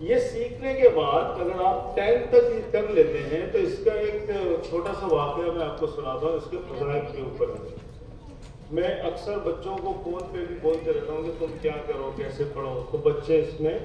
ये सीखने के बाद अगर आप 10 तक कर लेते हैं तो इसका एक छोटा सा वाकया मैं आपको सुनाता हूँ, इसके फज़ाइल के ऊपर है। मैं अक्सर बच्चों को फ़ोन पे भी बोलते रहता हूँ कि तुम क्या करो, कैसे पढ़ो, तो बच्चे इसमें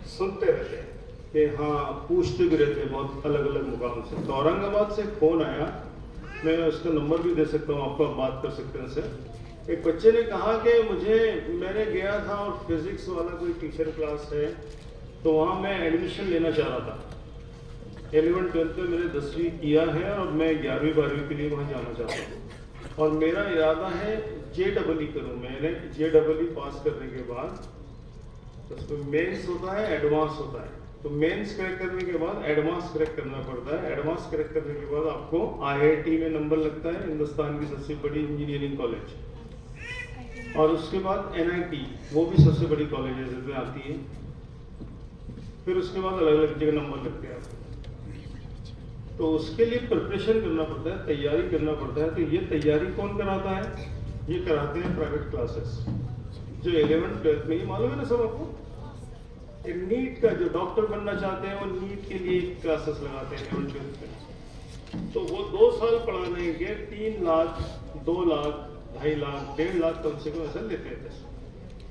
सुनते रहते हैं कि हाँ, पूछते भी रहते हैं बहुत अलग अलग मुकाम से। तो औरंगाबाद से फ़ोन आया, मैं उसका नंबर भी दे सकता हूँ आपको, आप बात कर सकते हैं उससे। एक बच्चे ने कहा कि मैंने गया था और फिज़िक्स वाला कोई टीचर क्लास है, तो वहाँ मैं एडमिशन लेना चाह रहा था। 11th-12th में मैंने 10वीं किया है और मैं 11वीं-12वीं के लिए वहाँ जाना चाहता हूँ और मेरा इरादा है JEE करूँ। मैंने JEE पास करने के बाद उसमें मेंस होता है, एडवांस होता है। तो मेंस क्रैक करने के बाद एडवांस क्रैक करना पड़ता है। एडवांस क्रैक करने के बाद आपको IIT में नंबर लगता है, हिंदुस्तान की सबसे बड़ी इंजीनियरिंग कॉलेज, और उसके बाद NIT, वो भी सबसे बड़ी कॉलेज में आती है। फिर उसके बाद अलग अलग जगह नंबर लगते हैं। तो उसके लिए प्रिपरेशन करना पड़ता है, तैयारी करना पड़ता है। तो ये तैयारी कौन कराता है? ये कराते हैं प्राइवेट क्लासेस, जो 11th-12th में, ही मालूम है ना सब आपको। नीट का, जो डॉक्टर बनना चाहते हैं वो नीट के लिए क्लासेस लगाते हैं 11th-12th में। तो वो 2 साल पढ़ाने के 3 लाख, 2 लाख, 2.5 लाख, 1.5 लाख कम से कम ऐसा लेते हैं।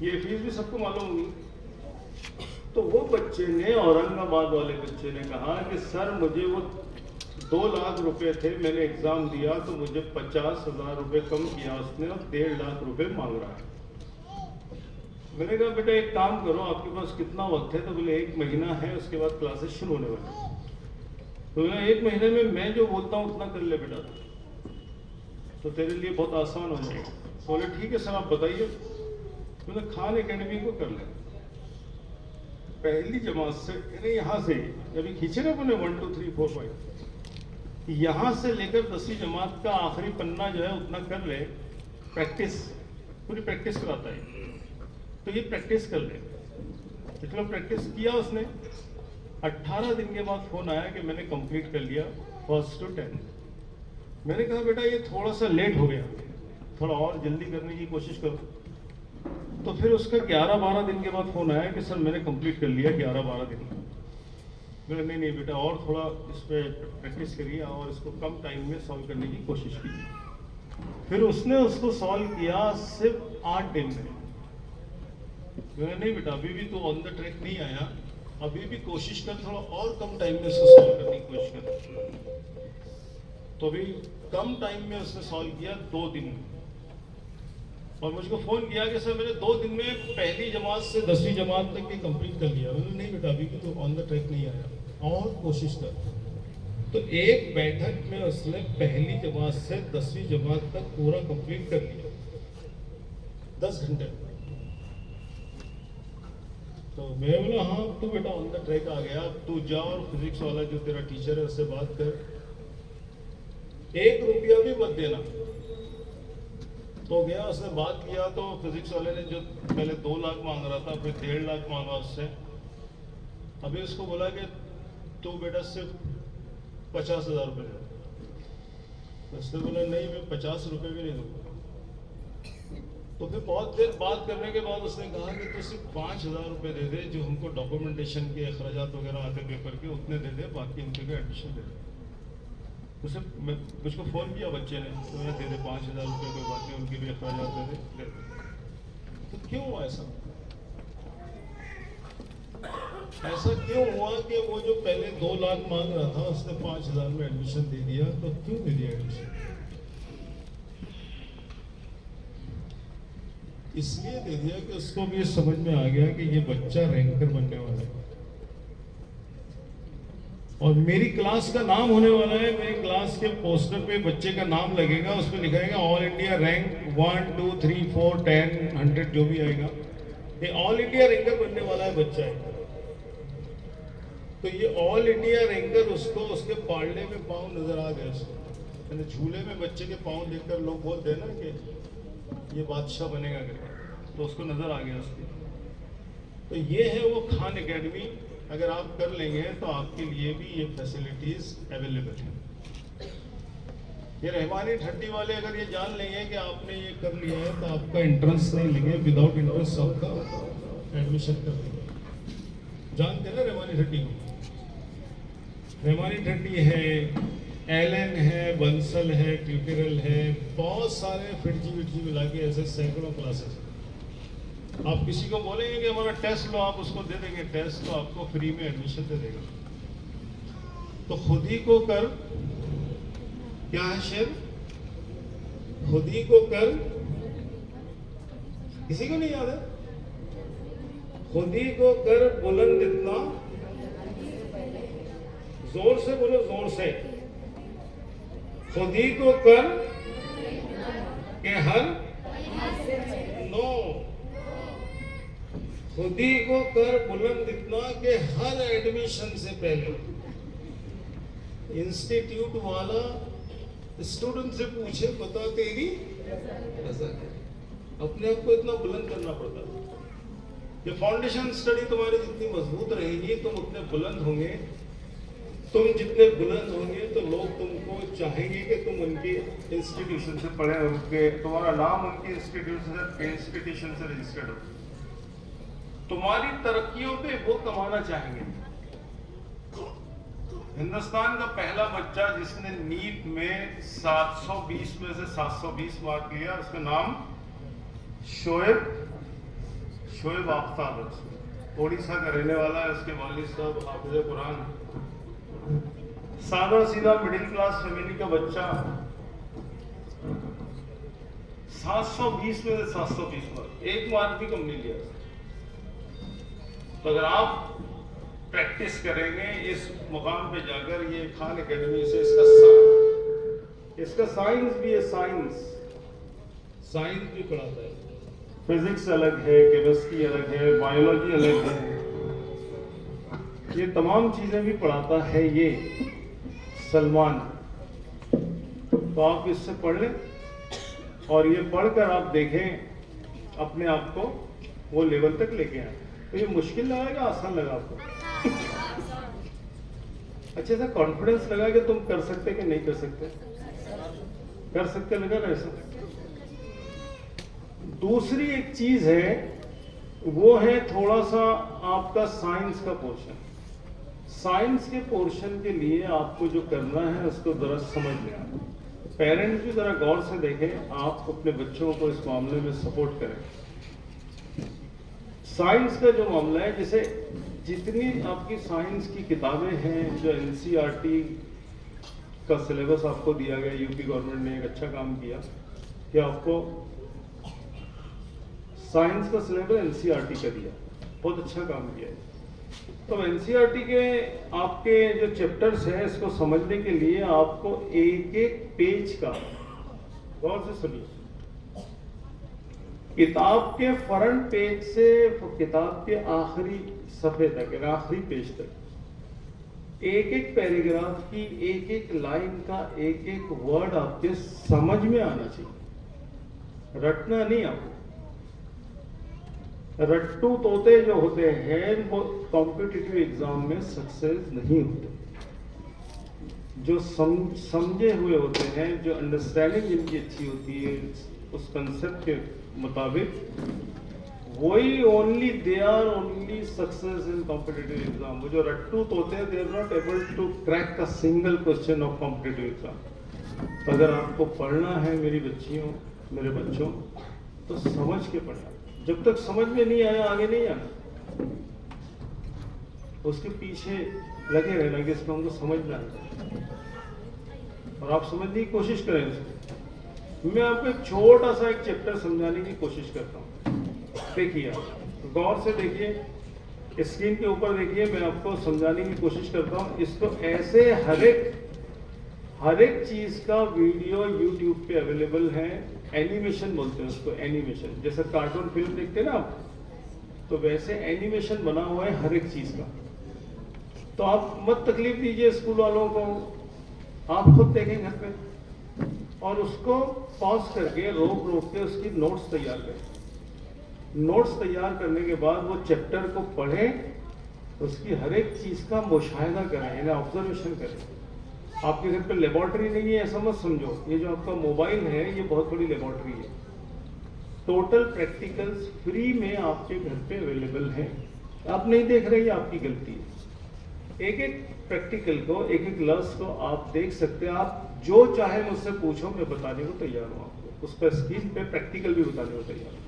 ये फीस भी सबको मालूम होगी। तो वो बच्चे ने, औरंगाबाद वाले बच्चे ने कहा कि सर मुझे वो 2 लाख रुपए थे, मैंने एग्जाम दिया तो मुझे 50,000 रुपये कम किया उसने और 1.5 लाख रुपए मांग रहा है। मैंने कहा बेटा एक काम करो, आपके पास कितना वक्त है? तो बोले 1 महीना है, उसके बाद क्लासेस शुरू होने वाले। तो बोला 1 महीने में मैं जो बोलता हूँ उतना कर ले बेटा, तो तेरे लिए बहुत आसान हो जाएगा। तो बोले ठीक है सर आप बताइए। बोले खान एकेडमी को कर ले, पहली जमात से, यानी यहाँ से अभी खींचे ना अपने 1 2 3 4 5, यहाँ से लेकर 10वीं जमात का आखिरी पन्ना जो है उतना कर ले। प्रैक्टिस, पूरी प्रैक्टिस कराता है। तो ये प्रैक्टिस कर ले। तो चलो प्रैक्टिस किया उसने। 18 दिन के बाद फोन आया कि मैंने कंप्लीट कर लिया 1st to 10th। मैंने कहा बेटा ये थोड़ा सा लेट हो गया, थोड़ा और जल्दी करने की कोशिश करो। तो फिर उसका 11-12 दिन के बाद फोन आया कि सर मैंने कंप्लीट कर लिया 11-12 दिन में। मैंने नहीं बेटा और थोड़ा इस पर प्रैक्टिस करिए और इसको कम टाइम में सॉल्व करने की कोशिश कीजिए। फिर उसने उसको सॉल्व किया सिर्फ 8 दिन में। मैंने नहीं बेटा अभी भी तो ऑन द ट्रैक नहीं आया, अभी भी कोशिश कर, थोड़ा और कम टाइम में इसको सॉल्व करने की कोशिश कर। तो अभी कम टाइम में उसने सॉल्व किया 2 दिन में, और मुझको फोन किया कि सर मैंने 2 दिन में पहली जमात से 10वीं जमात तक के कंप्लीट कर लिया। मैंने नहीं बेटा अभी भी तो ऑन द ट्रैक नहीं आया, और कोशिश कर। तो एक बैठक में उसने पहली जमात से 10वीं जमात तक पूरा कंप्लीट कर लिया 10 घंटे। तो मैं बोला हाँ तो बेटा ऑन द ट्रैक आ गया, तू जा और फिजिक्स वाला जो तेरा टीचर है उससे बात कर, 1 रुपया भी मत देना। तो गया, उसने बात किया। तो फिजिक्स वाले ने जो पहले 2 लाख मांग रहा था, फिर 1.5 लाख मांगा उससे। अभी उसको बोला कि तू बेटा सिर्फ 50,000 रुपये दे। उसने बोला नहीं मैं 50 रुपये भी नहीं दूंगा। तो फिर बहुत देर बात करने के बाद उसने कहा कि तू सिर्फ 5,000 रुपये दे दे, जो हमको डॉक्यूमेंटेशन के अखराजात वगैरह आते पेपर के, उतने दे दे, बाकी उनके एडमिशन दे दे। उसे मुझको फ़ोन किया बच्चे ने, तो मैं दे दे 5,000 रुपये, कोई बात नहीं, उनके भी अखराजात दे दे। तो क्यों ऐसा क्यों हुआ कि वो जो पहले 2 लाख मांग रहा था उसने 5,000 में एडमिशन दे दिया? तो क्यों दे दिया एडमिशन? इसलिए दे दिया कि उसको भी समझ में आ गया कि ये बच्चा रैंकर बनने वाला है और मेरी क्लास का नाम होने वाला है। मेरी क्लास के पोस्टर पे बच्चे का नाम लगेगा, उसमें लिखाएगा ऑल इंडिया रैंक 1 2 3 4 10 100 जो भी आएगा, ये ऑल इंडिया रैंकर बनने वाला है बच्चा है। तो ये ऑल इंडिया रैंकर उसको उसके पालने में पाँव नजर आ गया उसको। मैंने झूले में बच्चे के पाँव देखकर लोग बोलते हैं ना कि ये बादशाह बनेगा करके, तो उसको नजर आ गया उसको। तो ये है वो खान एकेडमी। अगर आप कर लेंगे तो आपके लिए भी ये फैसिलिटीज अवेलेबल है। ये रहमानी ठट्टी वाले अगर ये जान लेंगे कि आपने ये कर लिया है तो आपका इंट्रेंस नहीं लेंगे, विदाउट इंट्रेंस आपका एडमिशन कर देंगे। जानते हैं ना रेमानी ठट्टी को? रेमानी ठट्टी है, एलन है, बंसल है, क्लिपिरल है, बहुत सारे फिटजी विटजी मिला के ऐसे सैकड़ों क्लासेस। आप किसी को बोलेंगे कि हमारा टेस्ट लो, आप उसको दे देंगे टेस्ट, तो आपको फ्री में एडमिशन दे देगा। तो खुद ही को कर, क्या है शेर? खुद ही को कर, किसी को नहीं याद है? खुद ही को कर बुलंद इतना, जोर से बोलो, जोर से। खुद ही को कर के हर नो, खुद ही को कर बुलंद इतना के हर एडमिशन से पहले इंस्टीट्यूट वाला स्टूडेंट से पूछे, बता तेरी नजर है। अपने आप को इतना बुलंद करना पड़ता है। ये फाउंडेशन स्टडी तुम्हारी जितनी मजबूत रहेगी, तुम उतने बुलंद होंगे। तुम जितने बुलंद होंगे तो लोग तुमको चाहेंगे कि तुम उनकी इंस्टीट्यूशन से पढ़े, उनके तुम्हारा नाम उनकी इंस्टीट्यूशन से रजिस्टर्ड हो। तुम्हारी तरक्कियों पे वो कमाना चाहेंगे। हिंदुस्तान का पहला बच्चा जिसने नीट में 720 में से 720 मार्क लिया, उसका नाम शोएब आफ्ताब, ओडिशा का रहने वाला है। उसके वालिद साहब हाफिज कुरान। सादा सीधा मिडिल क्लास फैमिली का बच्चा 720 में से 720 मार्क, एक मार्क भी कम नहीं लिया। तो अगर आप प्रैक्टिस करेंगे इस मुकाम पे जाकर, ये खान एकेडमी से इसका साइंस भी है, साइंस भी पढ़ाता है। फिजिक्स अलग है, केमिस्ट्री अलग है, बायोलॉजी अलग है, ये तमाम चीजें भी पढ़ाता है ये सलमान। तो आप इससे पढ़ लें और ये पढ़कर आप देखें अपने आप को वो लेवल तक लेके आए। तो ये मुश्किल लगा कि आसान लगा आपको? अच्छे से कॉन्फिडेंस लगा कि तुम कर सकते कि नहीं कर सकते? कर सकते लगा ना ऐसा? दूसरी एक चीज है, वो है थोड़ा सा आपका साइंस का पोर्शन। साइंस के पोर्शन के लिए आपको जो करना है उसको जरा समझ लें। पेरेंट्स भी जरा गौर से देखें, आप अपने बच्चों को इस मामले में सपोर्ट करें। साइंस का जो मामला है, जैसे जितनी आपकी साइंस की किताबें हैं, जो एनसीईआरटी का सिलेबस आपको दिया गया, यूपी गवर्नमेंट ने एक अच्छा काम किया कि आपको साइंस का सिलेबस एनसीईआरटी का दिया, बहुत अच्छा काम किया है। तो एनसीईआरटी के आपके जो चैप्टर्स हैं, इसको समझने के लिए आपको एक एक पेज का गौर से सुनिए। किताब के फ्रंट पेज से किताब के आखिरी सफे तक, आखिरी पेज तक, एक एक पैराग्राफ की एक एक लाइन का एक एक वर्ड आपके समझ में आना चाहिए, रटना नहीं। आपको रट्टू तोते जो होते हैं वो कॉम्पिटिटिव एग्जाम में सक्सेस नहीं होते। जो समझे हुए होते हैं, जो अंडरस्टैंडिंग जिनकी अच्छी होती है उस कंसेप्ट के मुताबिक, वही only they are only success in competitive exam. वो जो रट्टू तोते हैं, they are not able to crack a single question of competitive exam. तो अगर आपको पढ़ना है मेरी बच्चियों, मेरे बच्चों, तो समझ के पढ़ना। जब तक समझ में नहीं आया, आगे नहीं आना। उसके पीछे लगे रहना कि इसको हमको समझ में आए, और आप समझने की कोशिश करें उसको। मैं आपको एक छोटा सा एक चैप्टर समझाने की कोशिश करता हूँ। देखिए, आप गौर से देखिए, स्क्रीन के ऊपर देखिए, मैं आपको समझाने की कोशिश करता हूँ। इसको ऐसे हर एक चीज का वीडियो यूट्यूब पे अवेलेबल है। एनिमेशन बोलते हैं उसको, एनिमेशन। जैसे कार्टून फिल्म देखते हैं ना आप, तो वैसे एनिमेशन बना हुआ है हर एक चीज का। तो आप मत तकलीफ दीजिए स्कूल वालों को, आप खुद देखें घर पे और उसको पॉज करके रोक के उसकी नोट्स तैयार करें। नोट्स तैयार करने के बाद वो चैप्टर को पढ़ें, उसकी हर एक चीज का मुशाहिदा करें, यानी ऑब्जर्वेशन करें। आपके घर पे लेबोरेटरी नहीं है ऐसा मत समझो। ये जो आपका मोबाइल है, ये बहुत बड़ी लेबोरेटरी है। टोटल प्रैक्टिकल्स फ्री में आपके घर पे अवेलेबल हैं, आप नहीं देख रहे, आपकी गलती है। एक एक प्रैक्टिकल को, एक एक लफ्ज को आप देख सकते हैं। आप जो चाहे मुझसे पूछो, मैं बताने को तैयार हूं आपको। उस पर स्क्रीन पे प्रैक्टिकल भी बताने को तैयार हूं।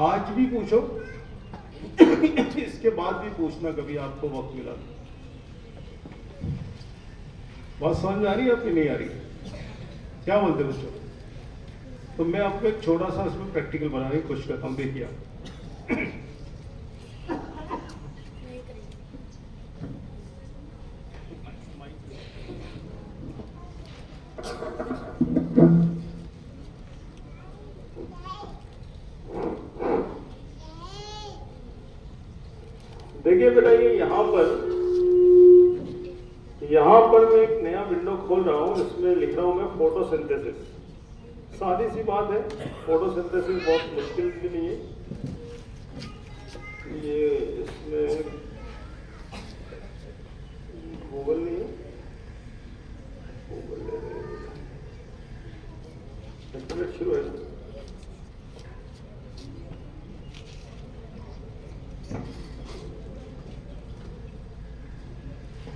आज भी पूछो, इसके बाद भी पूछना कभी आपको वक्त मिला। बात समझ में आ रही है आपकी, नहीं आ रही? क्या बोलते बच्चों? तो मैं आपको एक छोटा सा इसमें प्रैक्टिकल बनाने की कोशिश करता हूं। देखिए आप, देखिए बेटा, ये यहां पर मैं एक नया विंडो खोल रहा हूं। इसमें लिख रहा हूं मैं फोटोसिंथेसिस। सादी सी बात है, फोटोसिंथेसिस बहुत मुश्किल भी नहीं है। ये इसमें गूगल नहीं है, गूगल इंटरनेट शुरू है।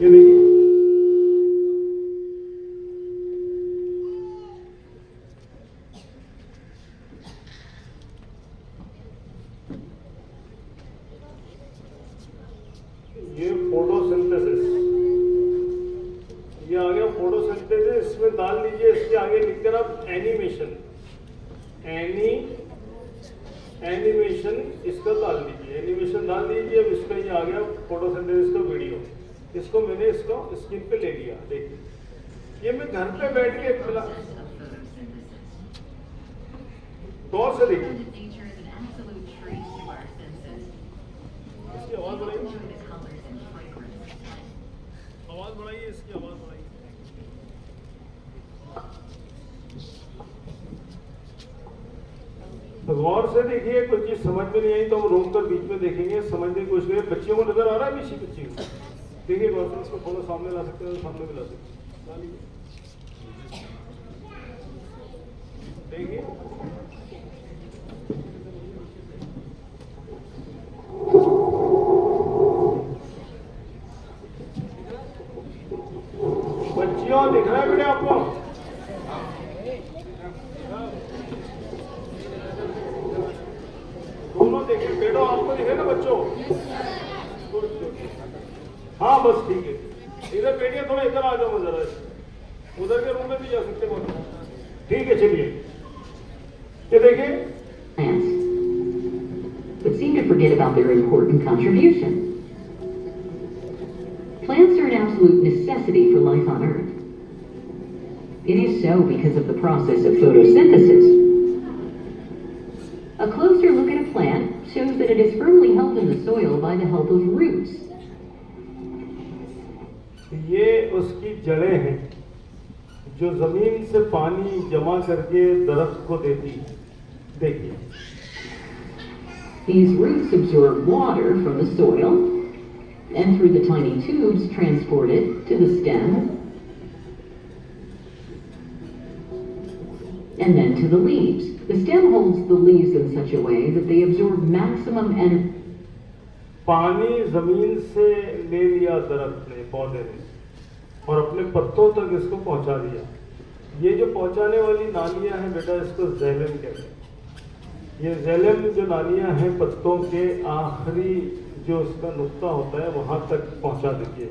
ये देखिए, ये फोटोसिंथेसिस, ये आ गया फोटोसिंथेसिस। इसमें डाल लीजिए, इसके आगे लिखकर आप एनिमेशन, एनिमेशन इसका डाल लीजिए, एनिमेशन डाल दीजिए। अब इसका ये आ गया फोटोसिंथेसिस का वीडियो। इसको मैंने इसको स्क्रीन पे ले लिया। देखिए, ये मैं घर पे बैठ के मिला, गौर से देखिए। इसकी आवाज बढ़ाइए, आवाज बढ़ाइए, इसकी आवाज बढ़ाइए। तो गौर से देखिए, कोई चीज समझ में नहीं आई तो हम रोक कर बीच में देखेंगे, समझने की कोशिश करें। बच्चियों को नजर आ रहा है? पीछे बच्ची को देखिए, गौर से इसको थोड़ा सामने ला सकते हैं, सामने भी ला सकते हैं। देखिए, बच्चियों दिख रहा है बेटे आपको? दोनों देखिए, बेटो आपको दिखे ना बच्चों? हाँ बस ठीक है। इधर बैठिए, थोड़ा इधर आ जाओ जरा, उधर के रूम में भी जा सकते हैं। ठीक है, चलिए ये देखिए। But seem to forget about their important contribution. Plants are an absolute necessity for life on Earth. It is so because of the process of photosynthesis. A closer look at a plant shows that it is firmly held in the soil by the help of roots. ये उसकी जड़ें हैं जो जमीन से पानी जमा करके दरख्त को देती है। देखिए, These roots absorb water from the soil and through the tiny tubes transport it to the stem and then to the leaves. The stem holds the leaves in such a way that they absorb maximum energy. पानी जमीन से ले लिया दरख्त ने, पौधे ने, और अपने पत्तों तक इसको पहुंचा दिया। ये जो पहुंचाने वाली नालियां हैं बेटा, इसको ज़ैलम कहते हैं। ये ज़ैलम जो नालियां हैं पत्तों के आखिरी जो उसका नुक्ता होता है वहां तक पहुंचा देती है।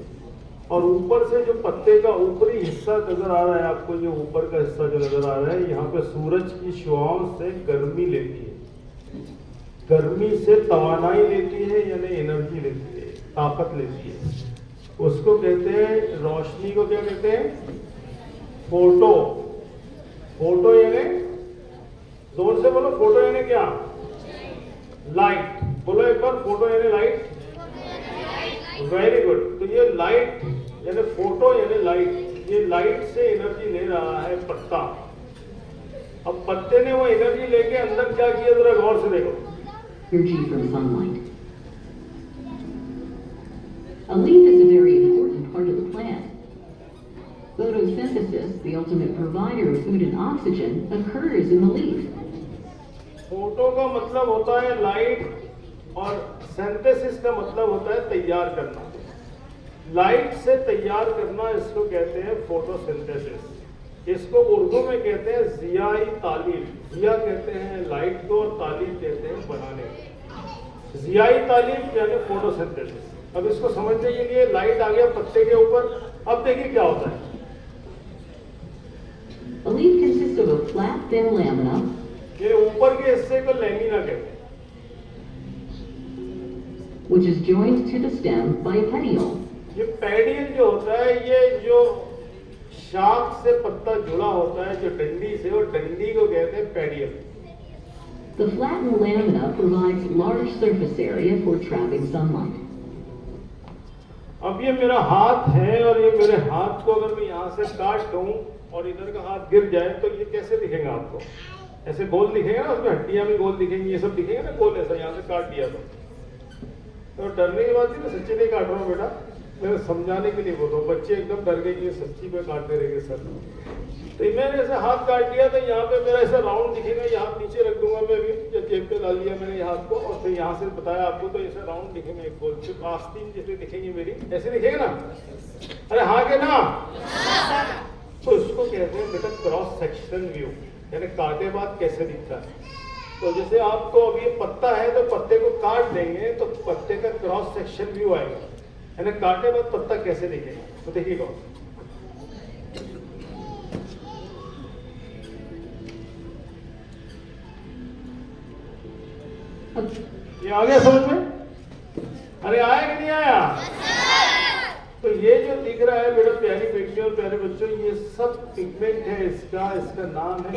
और ऊपर से जो पत्ते का ऊपरी हिस्सा नजर आ रहा है आपको, जो ऊपर का हिस्सा जो नजर आ रहा है, यहाँ पे सूरज की शुआओं से गर्मी लेती है, गर्मी से तवानाई लेती है, यानी एनर्जी लेती है, ताकत लेती है। उसको कहते हैं, रोशनी को क्या कहते हैं? फोटो। फोटो यानी, जोर से बोलो, फोटो यानी क्या? लाइट। बोलो एक बार, फोटो यानी लाइट। Very good. तो ये लाइट यानी फोटो यानी लाइट, ये लाइट से एनर्जी ले रहा है पत्ता। अब पत्ते ने वो एनर्जी लेके अंदर क्या किया, जरा गौर से देखो। Energy from sunlight. A leaf is a very important part of the plant. Photosynthesis, the ultimate provider of food and oxygen, occurs in the leaf. Photo का मतलब होता है लाइट और सिंथेसिस का मतलब होता है तैयार करना। लाइट से तैयार करना इसको कहते हैं फोटोसिंथेसिस। इसको उर्दू में कहते हैं जियाई तालीम। जिया कहते हैं लाइट को और तालीम कहते हैं बनाने को। जियाई तालीम यानी फोटोसिंथेसिस। अब इसको समझने के लिए लाइट आ गया पत्ते के ऊपर। अब देखिए क्या होता है। A leaf consists of a flat, thin lamina ये ऊपर के हिस्से को लैमिना कहते हैं, which is joined to the stem by a petiole. ये पेडियल जो होता है, ये जो शाख से पत्ता जुड़ा होता है, जो डंडी से, और डंडी को कहते हैं पेडियल। The flattened lamina provides large surface area for trapping sunlight. अब ये मेरा हाथ है और ये मेरे हाथ को अगर मैं यहाँ से काट दूं और इधर का हाथ गिर जाए तो ये कैसे दिखेगा आपको? ऐसे गोल दिखेगा ना, उसमें हड्डियां भी गोल दिखेंगी, ये सब दिखेगा ना गोल। ऐसा यहाँ से काट दिया तो डरने की बात नहीं, मैं सच्ची नहीं काट रहा हूँ बेटा, मैं समझाने के लिए बोल रहा हूँ। बच्चे एकदम डर गए कि ये सच्ची पे काटते रहेंगे सर। तो मैंने ऐसे हाथ काट दिया तो यहाँ पे मेरा ऐसा राउंड दिखेगा। यहाँ नीचे रख दूंगा मैं भी, या जेब पे डाल दिया मैंने हाथ को, और फिर यहाँ से बताया आपको तो ऐसे राउंड दिखेंगे, एक गोल सिर्फ आस्तीन जैसे दिखेंगी मेरी, ऐसे दिखेगा ना। अरे हाँ के ना, तो इसको कहते हैं बेटा क्रॉस सेक्शन व्यू, यानी काटे बाद कैसे दिखता है। तो जैसे आपको अभी ये पत्ता है तो पत्ते को काट देंगे तो पत्ते का क्रॉस सेक्शन व्यू आएगा, यानी काटे बाद पत्ता कैसे दिखेगा। तो देखिएगा, ये आ गया समझ में? अरे आया कि नहीं आया? तो ये जो दिख रहा है मेरे प्यारी बेटियों और प्यारे बच्चों, ये सब पिगमेंट है। इसका नाम है